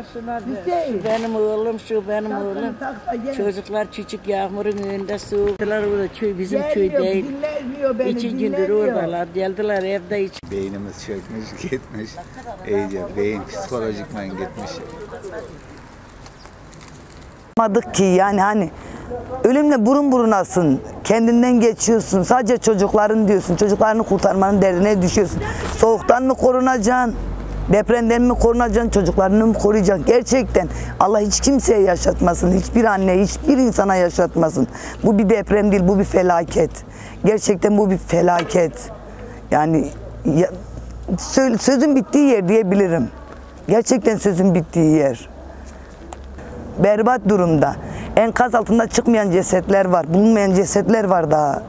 Şu benim oğlum, şu benim oğlum. Çocuklar küçük yağmurun önünde soğuklar orada köy bizim köy değil. 2 gündür oradalar. Geldiler evde hiç. Beynimiz çökmüş gitmiş. İyice beyin psikolojikman gitmiş. Ki yani hani ölümle burun burunasın, kendinden geçiyorsun, sadece çocukların diyorsun, çocuklarını kurtarmanın derdine düşüyorsun. Soğuktan mı korunacaksın, depremden mi korunacaksın, çocuklarını mı koruyacaksın? Gerçekten Allah hiç kimseye yaşatmasın, hiçbir anne, hiçbir insana yaşatmasın. Bu bir deprem değil, bu bir felaket. Gerçekten bu bir felaket. Yani sözün bittiği yer diyebilirim. Gerçekten sözün bittiği yer. Berbat durumda. Enkaz altında çıkmayan cesetler var, bulunmayan cesetler var daha.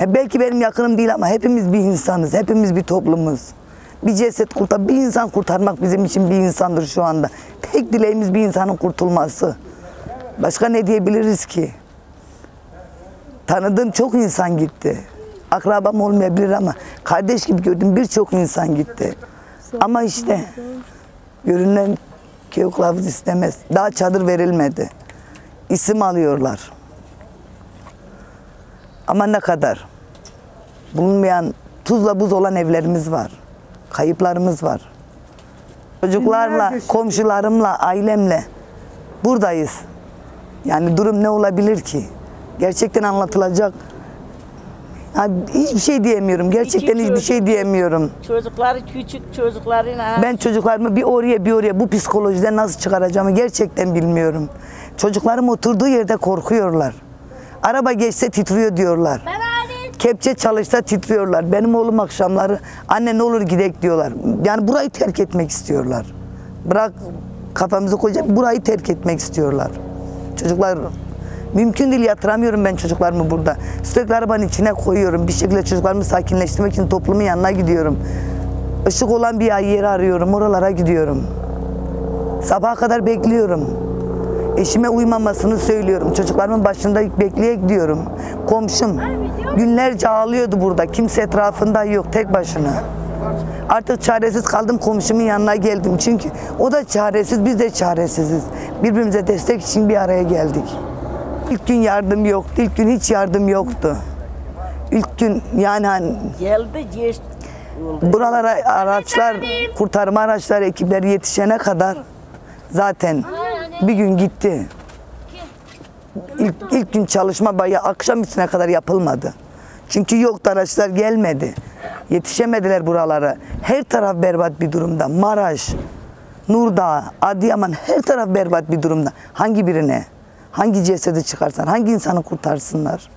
Belki benim yakınım değil ama hepimiz bir insanız, hepimiz bir toplumuz. Bir ceset bir insan kurtarmak bizim için bir insandır şu anda. Tek dileğimiz bir insanın kurtulması. Başka ne diyebiliriz ki? Tanıdığım çok insan gitti. Akrabam olmayabilir ama kardeş gibi gördüğüm birçok insan gitti. Ama işte görünen köy kılavuz istemez. Daha çadır verilmedi. İsim alıyorlar. Ama ne kadar? Bulunmayan, tuzla buz olan evlerimiz var. Kayıplarımız var. Çocuklarla, komşularımla, ailemle buradayız. Yani durum ne olabilir ki? Gerçekten anlatılacak. Hiçbir şey diyemiyorum. Gerçekten hiçbir şey diyemiyorum. Çocukları küçük çocuklarına. Ben çocuklarımı bir oraya bu psikolojiden nasıl çıkaracağımı gerçekten bilmiyorum. Çocuklarım oturduğu yerde korkuyorlar. Araba geçse titriyor diyorlar. Kepçe çalışsa titriyorlar. Benim oğlum akşamları anne ne olur gidek diyorlar. Yani burayı terk etmek istiyorlar. Bırak kafamızı koyacak, burayı terk etmek istiyorlar. Çocuklar mümkün değil, yatıramıyorum ben çocuklarımı burada. Sürekli arabanın içine koyuyorum. Bir şekilde çocuklarımı sakinleştirmek için toplumun yanına gidiyorum. Işık olan bir yeri arıyorum, oralara gidiyorum. Sabaha kadar bekliyorum. Eşime uymamasını söylüyorum. Çocuklarımın başında bekleye gidiyorum. Komşum günlerce ağlıyordu burada. Kimse etrafında yok, tek başına. Artık çaresiz kaldım, komşumun yanına geldim. Çünkü o da çaresiz, biz de çaresiziz. Birbirimize destek için bir araya geldik. İlk gün yardım yoktu, ilk gün hiç yardım yoktu. İlk gün yani hani Geldi, buralara araçlar, kurtarma araçları, ekipleri yetişene kadar zaten bir gün gitti. İlk gün çalışma bayağı akşam üstüne kadar yapılmadı. Çünkü yoktu, araçlar gelmedi. Yetişemediler buralara. Her taraf berbat bir durumda. Maraş, Nurdağ, Adıyaman her taraf berbat bir durumda. Hangi birine, hangi cesedi çıkarsan, hangi insanı kurtarsınlar?